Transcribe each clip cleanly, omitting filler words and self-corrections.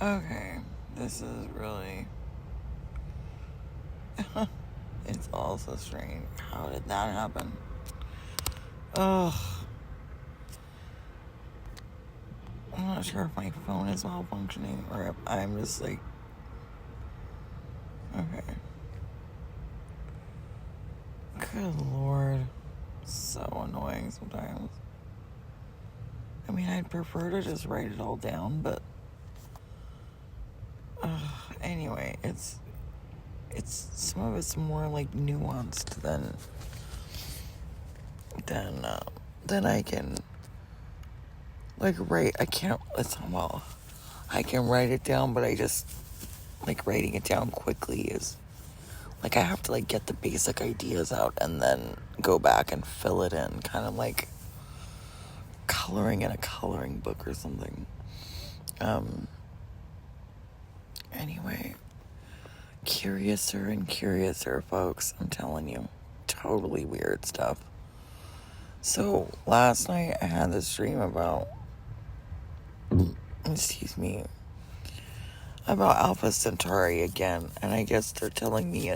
Okay, this is really. It's all so strange. How did that happen? Ugh. I'm not sure if my phone is malfunctioning or if I'm just like. Okay. Good lord. So annoying sometimes. I mean, I'd prefer to just write it all down, but. Anyway, it's some of it's more like nuanced than I can like write. I can't. It's well, I can write it down, but I just like writing it down quickly is like I have to like get the basic ideas out and then go back and fill it in, kind of like coloring in a coloring book or something. Anyway, curiouser and curiouser, folks. I'm telling you, totally weird stuff. So last night I had this dream about, excuse me, about Alpha Centauri again, and I guess they're telling me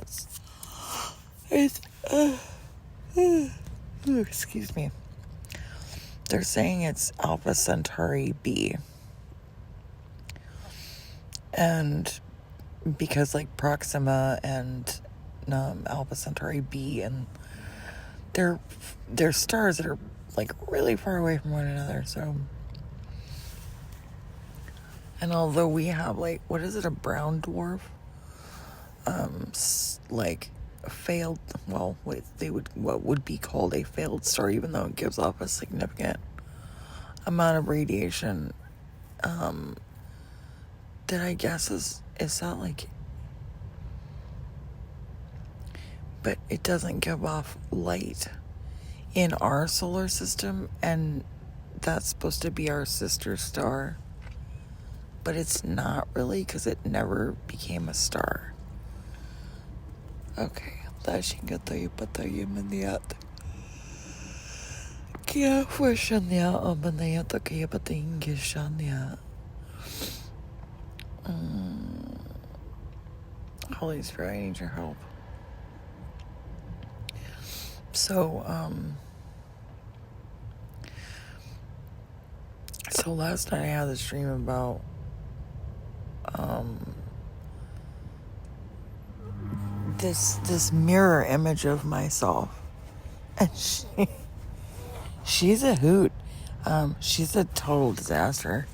excuse me. They're saying it's Alpha Centauri B. And because like Proxima and Alpha Centauri B, and they're stars that are like really far away from one another, so. And although we have like, what is it, a brown dwarf? Like a failed, well, what would be called a failed star, even though it gives off a significant amount of radiation, that I guess is that like, but it doesn't give off light in our solar system, and that's supposed to be our sister star, but it's not really because it never became a star. Okay, dashing tayo patayo maniyat. Kaya fue siya niya o manayat o kaya patingin siya niya. Holy Spirit, I need your help. So last night I had this dream about this mirror image of myself, and she's a hoot. She's a total disaster.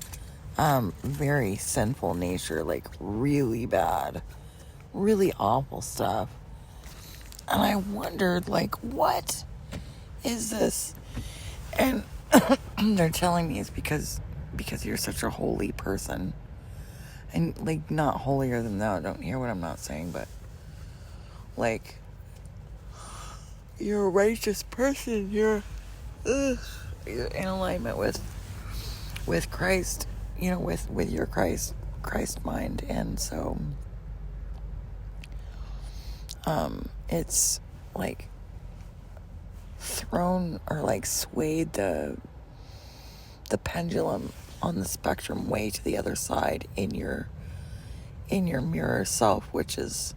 Very sinful nature, like really bad, really awful stuff. And I wondered, like, what is this? And they're telling me it's because you're such a holy person. And, like, not holier than thou. Don't hear what I'm not saying, but, like, you're a righteous person. You're in alignment with Christ, you know, with your Christ mind. And so, it's, like, thrown or, like, swayed the pendulum on the spectrum way to the other side in your mirror self, which is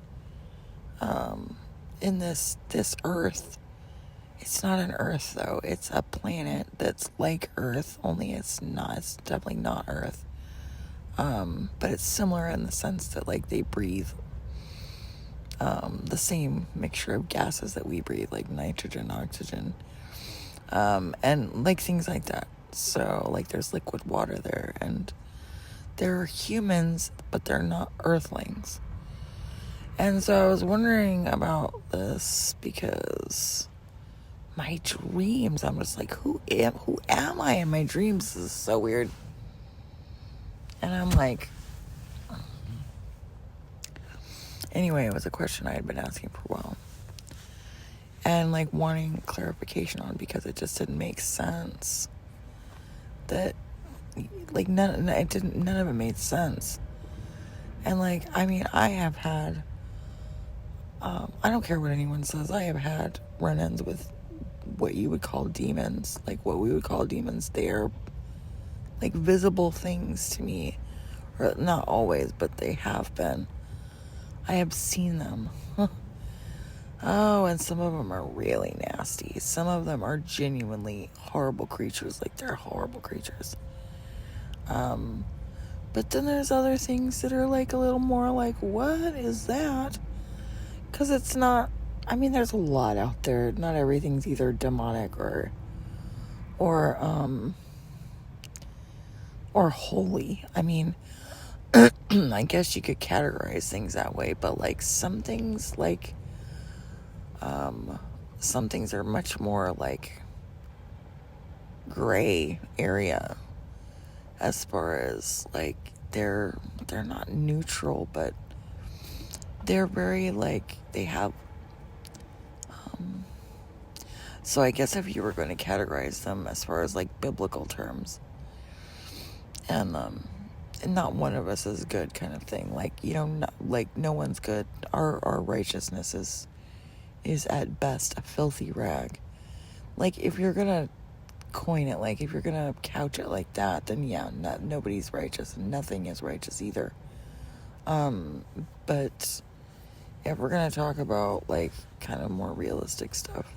in this earth. It's not an earth though, it's a planet that's like Earth, only it's definitely not Earth, but it's similar in the sense that like they breathe the same mixture of gases that we breathe, like nitrogen, oxygen, and like things like that. So, like, there's liquid water there, and there are humans, but they're not Earthlings. And so I was wondering about this because my dreams, I'm just like, who am I in my dreams? This is so weird. And I'm like, anyway, it was a question I had been asking for a while. And, like, wanting clarification on, because it just didn't make sense. That, like, none of it made sense. And, like, I mean, I have had, I don't care what anyone says, I have had run-ins with what you would call demons, like what we would call demons. They're, like, visible things to me, Or not always, but they have been. I have seen them. Oh, and some of them are really nasty. Some of them are genuinely horrible creatures. Like, they're horrible creatures. But then there's other things that are like a little more like, what is that? Because it's not, I mean, there's a lot out there. Not everything's either demonic or holy. I mean, I guess you could categorize things that way, but like some things are much more like gray area as far as like they're not neutral, but they're very like they have so I guess if you were going to categorize them as far as like biblical terms, and not one of us is good kind of thing, like, you know, not, like no one's good. Our righteousness is at best a filthy rag. Like, if you're gonna coin it, like if you're gonna couch it like that, then yeah, nobody's righteous and nothing is righteous either. But if we're gonna talk about like kind of more realistic stuff,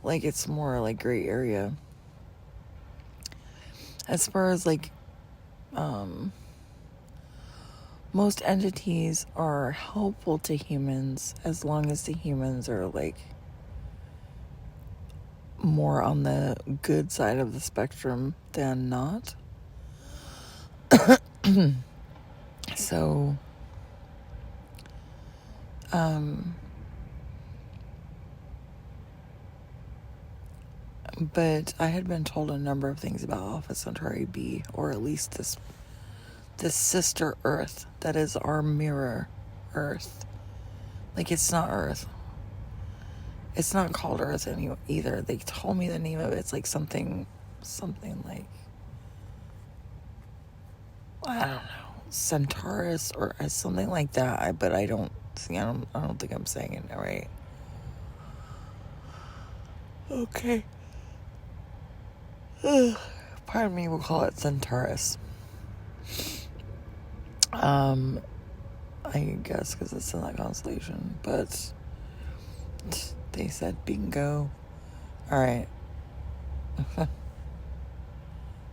like it's more like gray area as far as like most entities are helpful to humans as long as the humans are like more on the good side of the spectrum than not. So but I had been told a number of things about Alpha Centauri B, or at least this sister Earth that is our mirror Earth. Like, it's not Earth. It's not called Earth either. They told me the name of it. It's like something like, I don't know, Centaurus or something like that. But I don't think I'm saying it right. Okay. Pardon me, we'll call it Centaurus. I guess because it's in that constellation, but they said bingo. All right.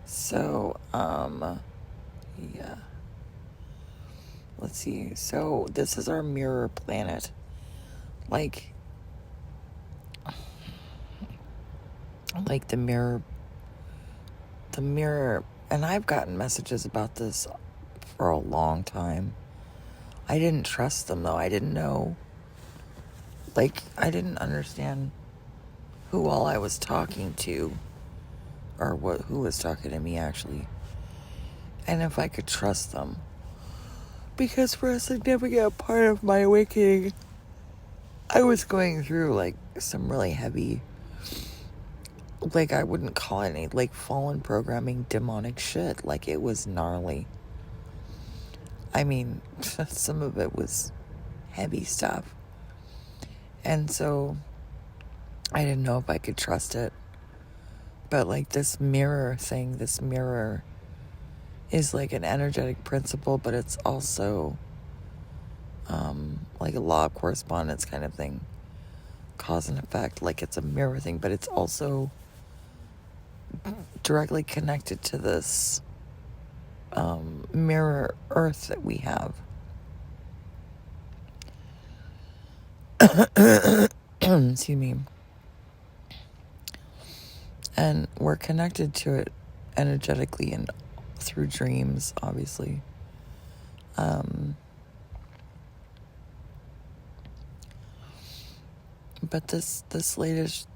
So, yeah. Let's see. So this is our mirror planet. Like the mirror, and I've gotten messages about this for a long time. I didn't trust them though. I didn't know. Like, I didn't understand who all I was talking to, or who was talking to me actually, and if I could trust them. Because for a significant part of my awakening, I was going through like some really heavy, like, I wouldn't call it any like fallen programming demonic shit. Like, it was gnarly. I mean, some of it was heavy stuff. And so I didn't know if I could trust it. But like this mirror is like an energetic principle, but it's also like a law of correspondence kind of thing. Cause and effect, like it's a mirror thing, but it's also directly connected to this mirror Earth that we have. Excuse me. And we're connected to it energetically and through dreams, obviously. But this latest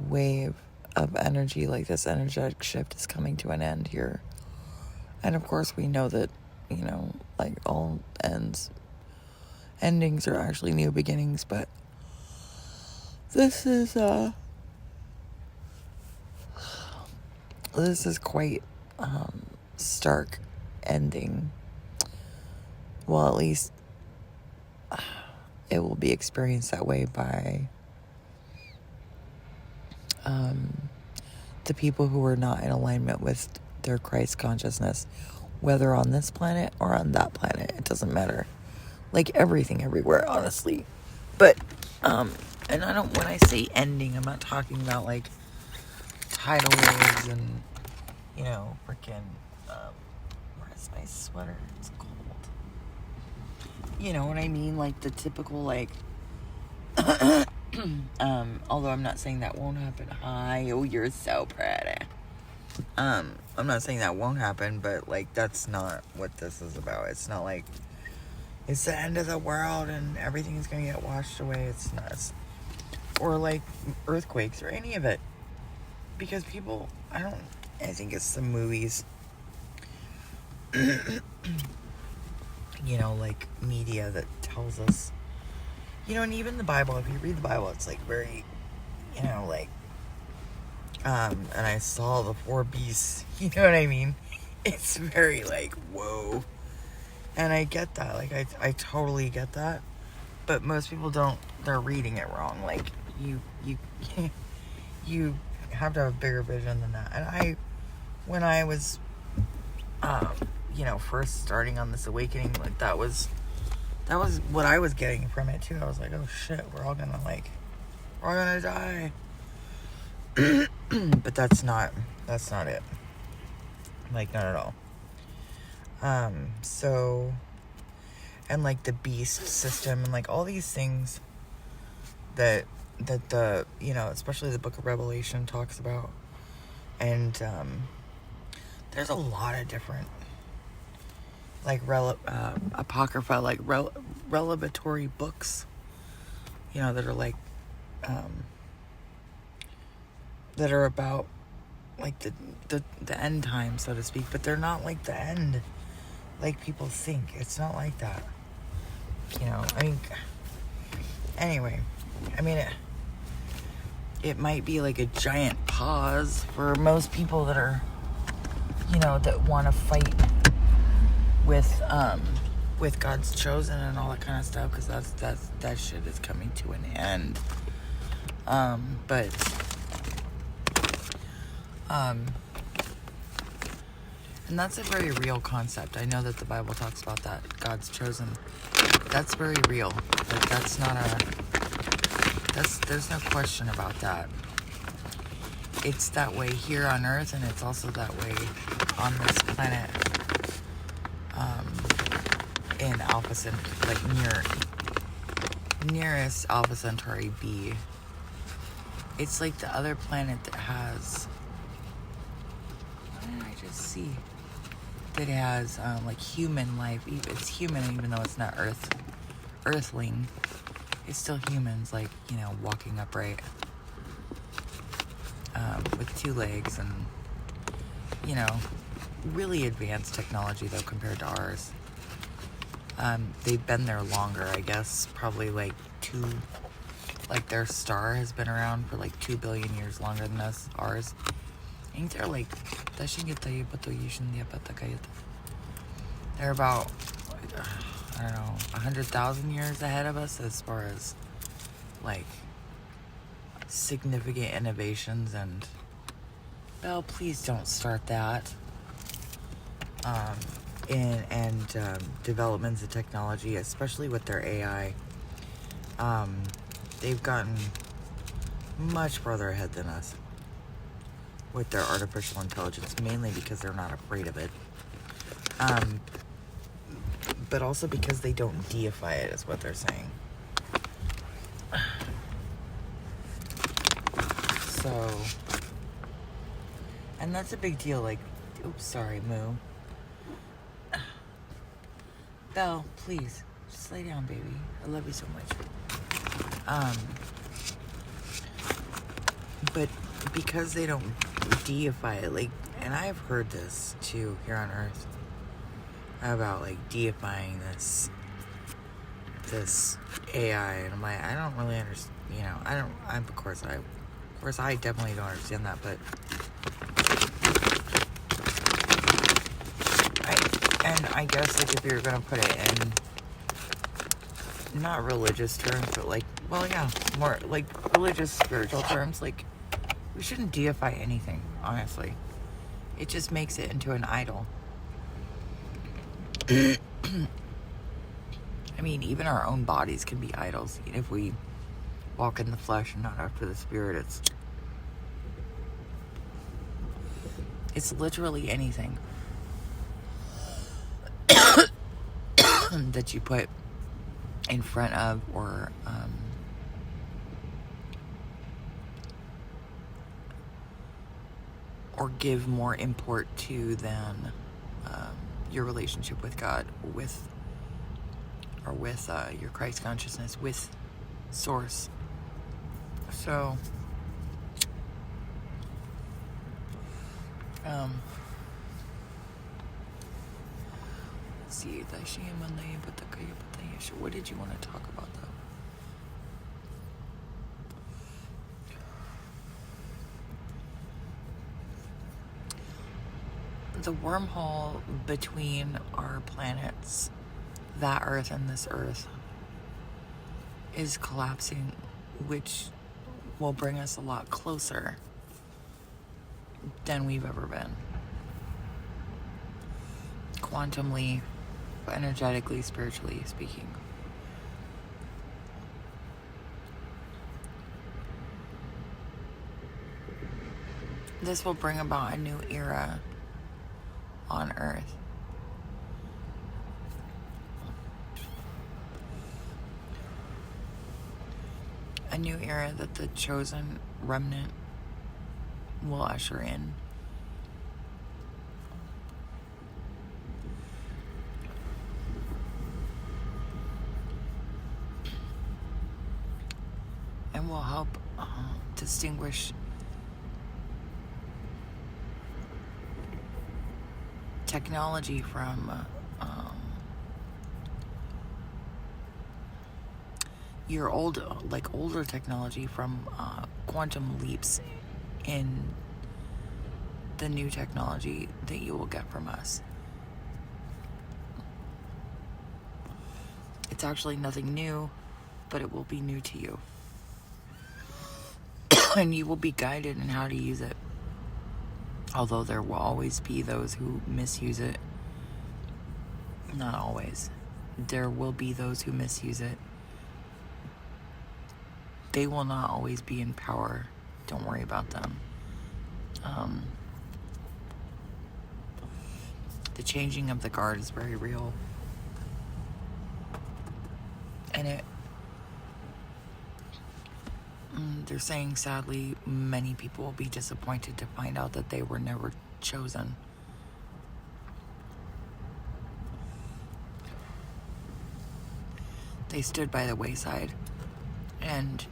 wave of energy, like this energetic shift, is coming to an end here. And of course we know that, you know, like all endings are actually new beginnings, but this is quite stark ending. Well, at least it will be experienced that way by the people who are not in alignment with their Christ consciousness, whether on this planet or on that planet. It doesn't matter. Like everything everywhere, honestly. But, and I don't, when I say ending, I'm not talking about like tidal waves and, you know, freaking, where's my sweater? It's cold. You know what I mean? Like the typical, like, although I'm not saying that won't happen. Hi, oh, you're so pretty. I'm not saying that won't happen, but like that's not what this is about. It's not like it's the end of the world and everything is gonna get washed away. It's not, or like earthquakes or any of it, because people, I think it's the movies, you know, like media that tells us, you know, and even the Bible. If you read the Bible, it's like very, you know, like. And I saw the 4 beasts, you know what I mean? It's very like, whoa. And I get that, like, I totally get that. But most people don't, they're reading it wrong. Like, you have to have a bigger vision than that. And when I was, you know, first starting on this awakening, like, that was what I was getting from it, too. I was like, oh shit, we're all gonna die. But that's not it. Like, not at all. So, and like the beast system and like all these things that the, you know, especially the book of Revelation talks about. And, there's a lot of different, like, apocrypha, like, revelatory books, you know, that are like, that are about like the end time, so to speak, but they're not like the end like people think. It's not like that, you know. I mean, anyway, I mean, it might be like a giant pause for most people that are, you know, that want to fight with God's chosen and all that kind of stuff, because that shit is coming to an end. But and that's a very real concept. I know that the Bible talks about that, God's chosen. That's very real. Like, there's no question about that. It's that way here on Earth, and it's also that way on this planet, in Alpha Centauri, like nearest Alpha Centauri B. It's like the other planet that has, what did I just see? That has, like, human life. It's human even though it's not earthling. It's still humans, like, you know, walking upright, with 2 legs, and, you know, really advanced technology though compared to ours. They've been there longer, I guess, probably like their star has been around for like 2 billion years longer than ours. I think they're like, they're about, I don't know, 100,000 years ahead of us as far as like significant innovations. And Belle, please don't start that. And developments in technology, especially with their AI. They've gotten much further ahead than us with their artificial intelligence, mainly because they're not afraid of it. But also because they don't deify it, is what they're saying. So, and that's a big deal. Like, oops, sorry, Moo. Belle, please, just lay down, baby. I love you so much. But because they don't deify it, like, and I've heard this too here on Earth about like deifying this AI, and I'm like, I don't really understand. You know, of course I definitely don't understand that, but I guess, like, if you're gonna put it in not religious terms, but like, well, yeah, more like religious, spiritual terms, like, We shouldn't deify anything, honestly. It just makes it into an idol. I mean, even our own bodies can be idols. If we walk in the flesh and not after the spirit, it's literally anything that you put in front of or give more import to than your relationship with God, with your Christ consciousness, with Source. So, let's see. What did you want to talk about, though? The wormhole between our planets, that Earth and this Earth, is collapsing, which will bring us a lot closer than we've ever been. Quantumly, energetically, spiritually speaking. This will bring about a new era on Earth. A new era that the chosen remnant will usher in. And will help distinguish technology from your older technology from quantum leaps in the new technology that you will get from us. It's actually nothing new, but it will be new to you. And you will be guided in how to use it. Although there will always be those who misuse it. Not always. There will be those who misuse it. They will not always be in power. Don't worry about them. The changing of the guard is very real. And they're saying, sadly, many people will be disappointed to find out that they were never chosen. They stood by the wayside and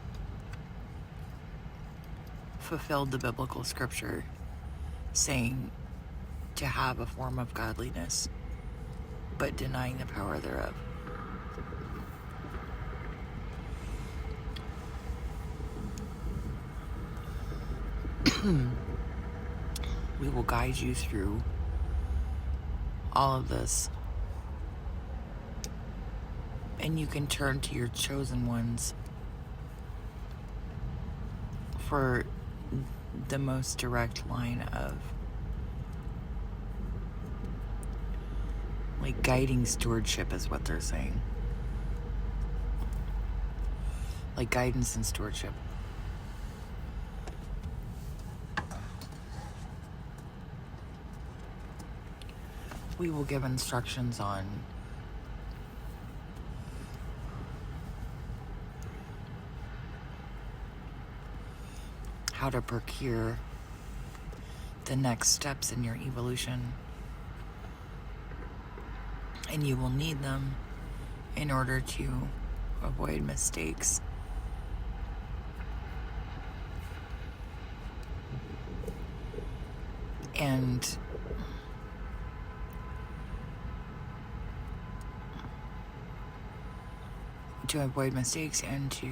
fulfilled the biblical scripture saying to have a form of godliness, but denying the power thereof. We will guide you through all of this. And you can turn to your chosen ones for the most direct line of guiding stewardship is what they're saying. Guidance and stewardship. We will give instructions on how to procure the next steps in your evolution. And you will need them in order to avoid mistakes. And to avoid mistakes and to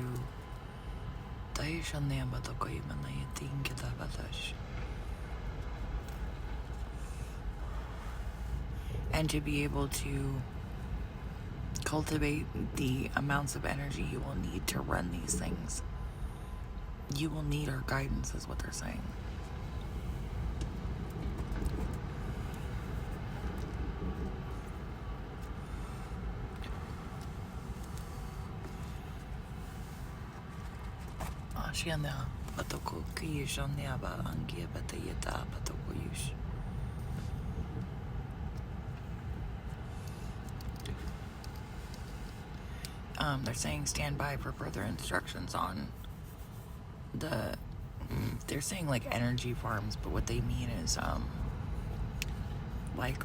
be able to cultivate the amounts of energy you will need to run these things. You will need our guidance, is what they're saying. Ashiana patoko kiyishania ba angia batayeta patoko yush. They're saying stand by for further instructions on the. They're saying like energy farms, but what they mean is like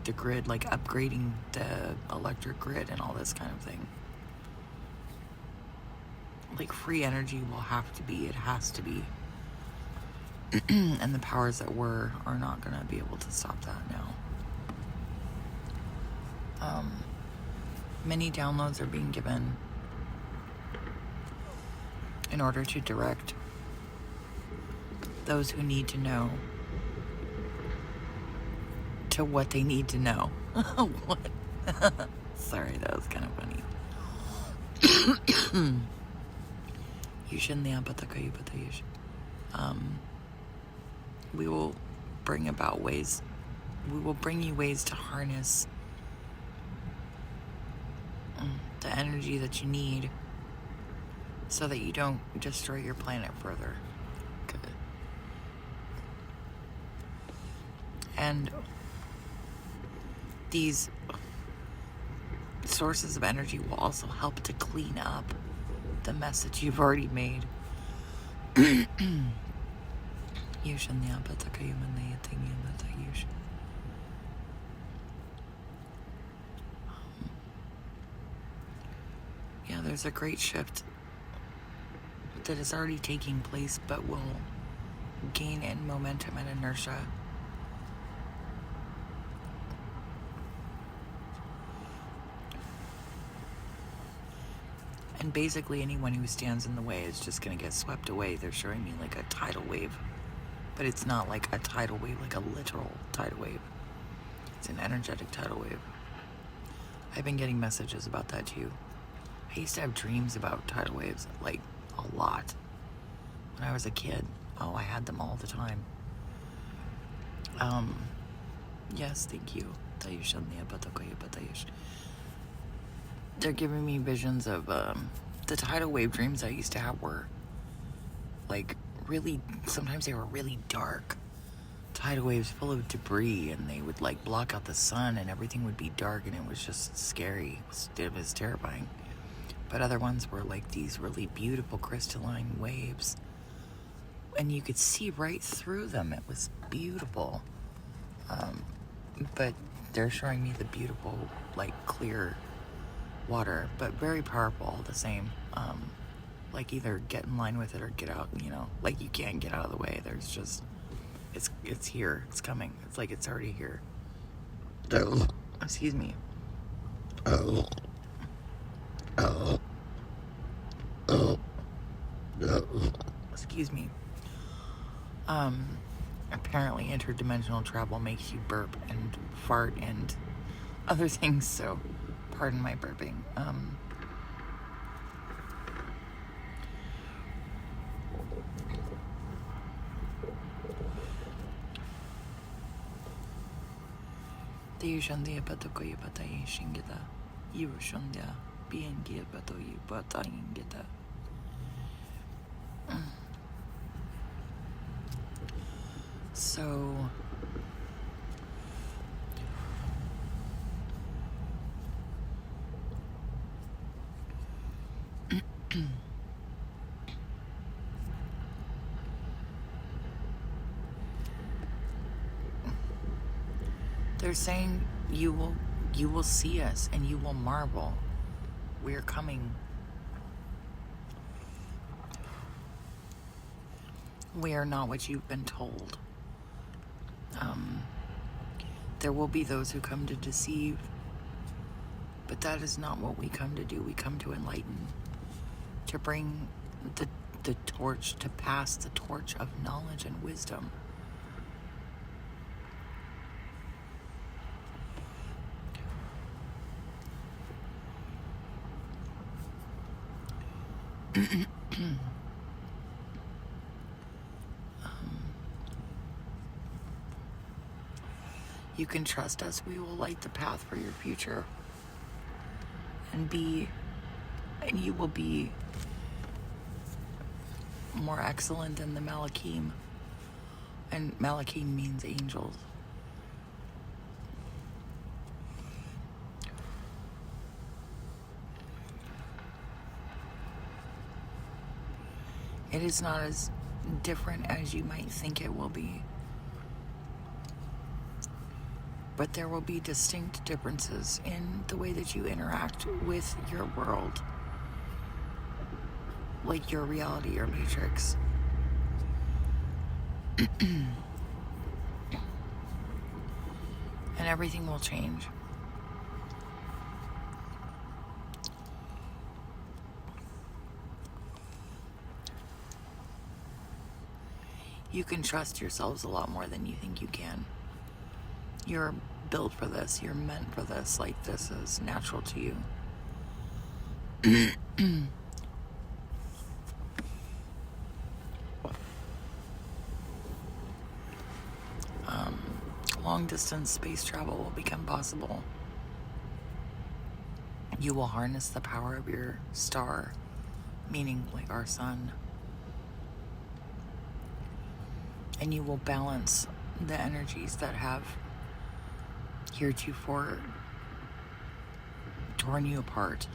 the grid, like upgrading the electric grid and all this kind of thing. Like free energy will have to be, it has to be. And the powers that were are not going to be able to stop that now. Many downloads are being given in order to direct those who need to know to what they need to know. What? Sorry, that was kind of funny. We will bring about ways, we will bring you ways to harness the energy that you need so that you don't destroy your planet further. Good. And these sources of energy will also help to clean up the mess that you've already made. Yeah, there's a great shift that is already taking place, but will gain in momentum and inertia. And basically anyone who stands in the way is just going to get swept away. They're showing me like a tidal wave, but it's not like a tidal wave, like a literal tidal wave. It's an energetic tidal wave. I've been getting messages about that too. I used to have dreams about tidal waves, like a lot. When I was a kid, I had them all the time. Yes, thank you. They're giving me visions of the tidal wave dreams I used to have were like really, sometimes they were really dark. Tidal waves full of debris, and they would like block out the sun and everything would be dark, and it was just scary. It was terrifying. But other ones were like these really beautiful crystalline waves, and you could see right through them. It was beautiful. But they're showing me the beautiful, like clear water, but very powerful all the same. Like either get in line with it or get out, like you can't get out of the way. There's just, it's here, it's coming. It's like it's already here. Excuse me. Excuse me. Apparently interdimensional travel makes you burp and fart and other things, so pardon my burping. So they're saying you will see us and you will marvel. We are coming. We are not what you've been told. There will be those who come to deceive, but that is not what we come to do. We come to enlighten, to bring the torch, to pass the torch of knowledge and wisdom. You can trust us. We will light the path for your future. And you will be more excellent than the Malachim. And Malachim means angels. It is not as different as you might think it will be. But there will be distinct differences in the way that you interact with your world. Like your reality, your matrix. And everything will change. You can trust yourselves a lot more than you think you can. You're built for this. You're meant for this. Like, this is natural to you. Long distance space travel will become possible. You will harness the power of your star, meaning like our sun. And you will balance the energies that have heretofore torn you apart,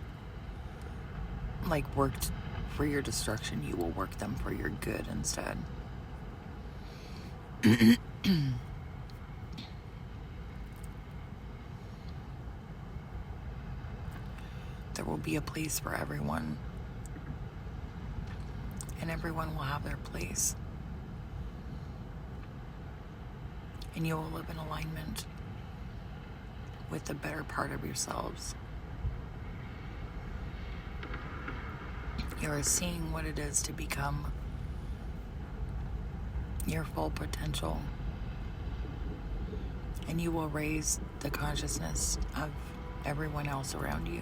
like worked for your destruction. You will work them for your good instead. There will be a place for everyone, and everyone will have their place. And you will live in alignment with the better part of yourselves. You are seeing what it is to become your full potential. And you will raise the consciousness of everyone else around you.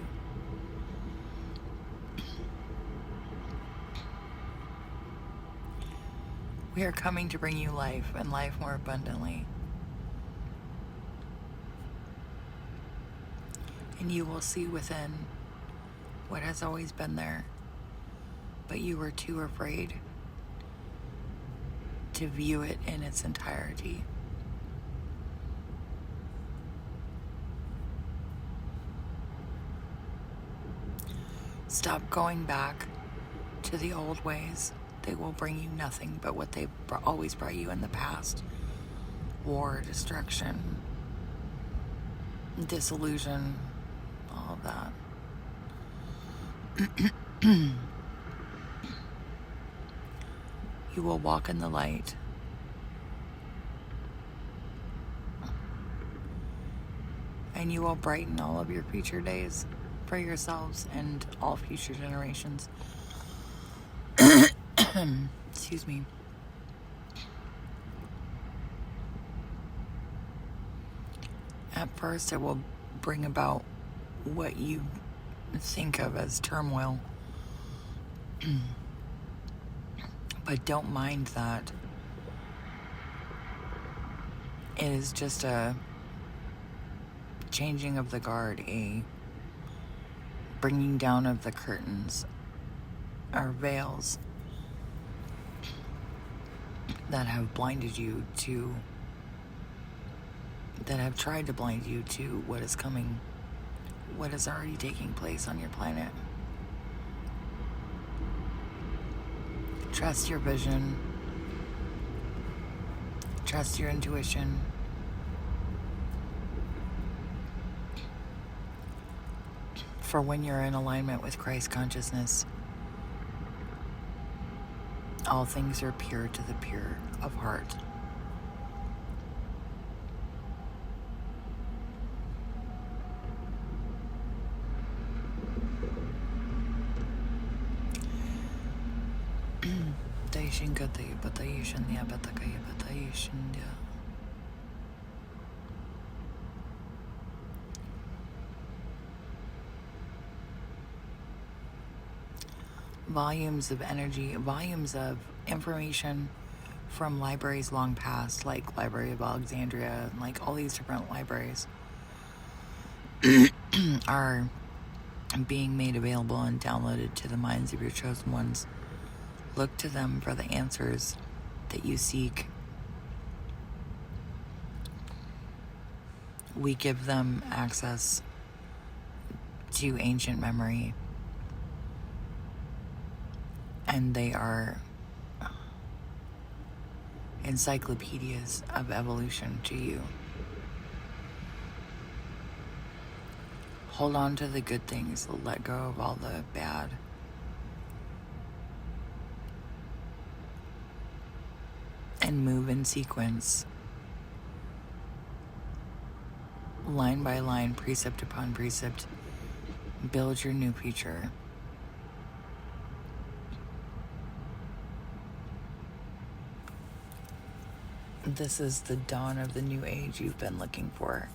We are coming to bring you life, and life more abundantly. And you will see within what has always been there, but you were too afraid to view it in its entirety. Stop going back to the old ways. They will bring you nothing but what they've always brought you in the past. War, destruction, disillusion, all of that. You will walk in the light. And you will brighten all of your future days for yourselves and all future generations. Excuse me. At first, it will bring about what you think of as turmoil. But don't mind that. It is just a changing of the guard, a bringing down of the curtains or veils that have blinded you to, that have tried to blind you to what is coming, what is already taking place on your planet. Trust your vision. Trust your intuition. For when you're in alignment with Christ consciousness, all things are pure to the pure of heart. volumes of energy, volumes of information from libraries long past, like Library of Alexandria, and like all these different libraries are being made available and downloaded to the minds of your chosen ones. Look to them for the answers that you seek. We give them access to ancient memory, and they are encyclopedias of evolution to you. Hold on to the good things, let go of all the bad. And move in sequence, line by line, precept upon precept. Build your new future. This is the dawn of the new age you've been looking for.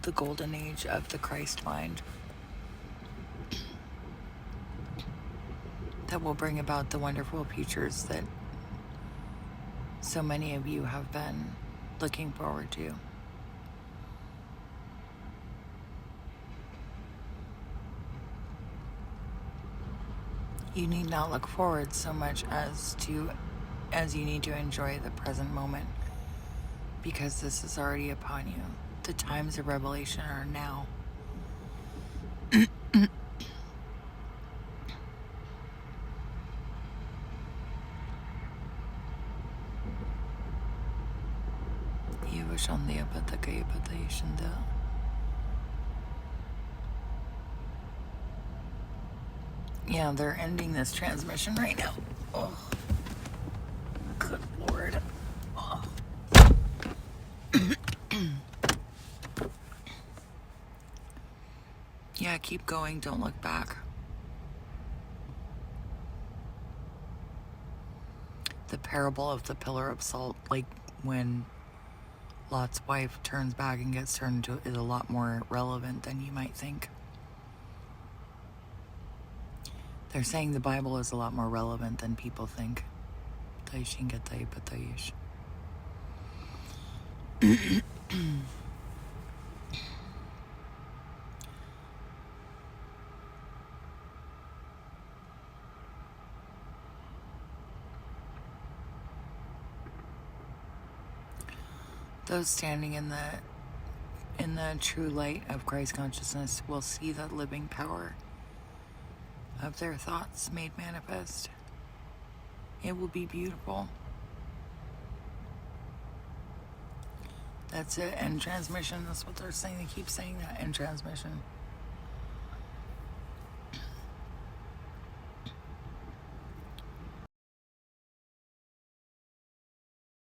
The golden age of the Christ mind that will bring about the wonderful futures that so many of you have been looking forward to. You need not look forward so much as you need to enjoy the present moment, because this is already upon you. The times of revelation are now. Yeah, they're ending this transmission right now. Oh, good Lord. Oh. Yeah, keep going. Don't look back. The parable of the pillar of salt, like when Lot's wife turns back and gets turned into, is a lot more relevant than you might think. They're saying the Bible is a lot more relevant than people think. Those standing in the true light of Christ consciousness will see the living power of their thoughts made manifest. It will be beautiful. That's it. End transmission. That's what they're saying. They keep saying that. End transmission.